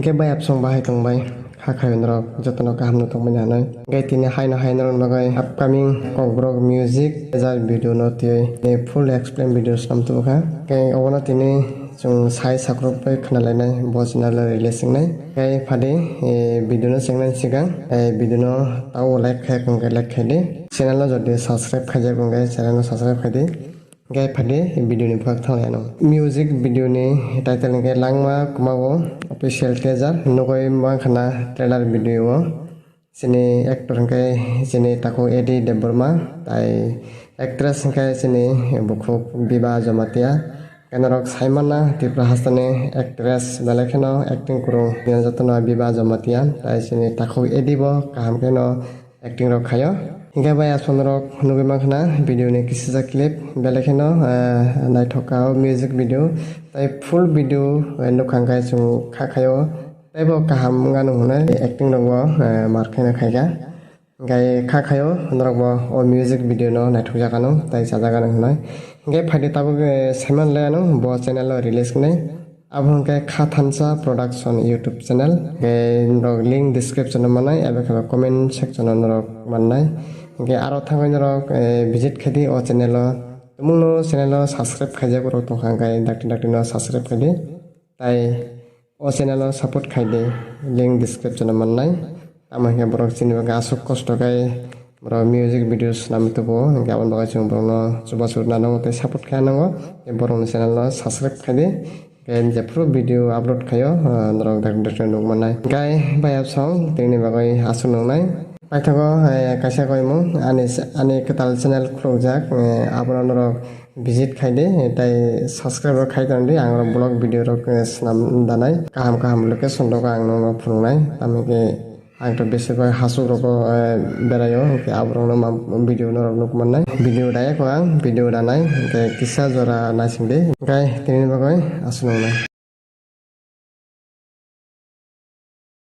Hingke bai apsong bahai tongbai hakai norok jotono kaham no tongbai nanai gai tini haino norok bagai upcoming kokborok music jar video no tei full explain videos nam tubuka gai obono tini chung sai sakrok bai khnalainai bo channel release singnai gai phadi video no chengnai sigang video no tao like khai kongke like khaidi channel no jodi subscribe khaijak kongke channel no subscribe khaidi gai phadi video ni phak thanglai no music video ni title ke langma kumao official teaser nogoi mangkhana trailer video o sini actor ke sini tako edi deborma tai actress ke sini bukhuk biba jamatia kenarok saimana tipra hastane actress balakheno acting kuro jatona biba jamatia tai sini tako edi bo kaham keno acting rok khayo hingga bai asonrok nugi mangkhana video ni kisija clip balakheno naithoka music video tai full video nukhangkai chung khakhayo taibo kaham nganu hunai acting rokbo markhaina khaiga gai khakhayo norokbo o music video no naithokjakano tai sajagano hunai gai phadi tabo saiman lano bo channel lo release kunai abhongke khathansa production youtube channel gai link description manai ebe comment section norok mannai gai aro thangai norok visit khadi o channel lo tumungno channel lo subscribe khaijak rok tongkha gai dakti no subscribe khadi tai o channel lo support khaide link description mannai amangke borok chini baga asuk kosto gai borok music videos namitubo gabon baga chung borok no chubasur nanango te support khayanango borok ni channel lo subscribe khaide gai jepro video upload khayo norok dakti nukmannai gai bayap song tini bagai asuk nungnai paithago kaisa koimo ani ketal channel khulojak abona norok visit khaide tai subscribe khaidandi ang blog video rok snam danai kaham location rok ang no phungnai tamike ang to besibag hasuk rok berayo ke abrong no video norok nukmannai video daya ko ang video danai ke kisa jora naisingde gai tini bagai asunungnai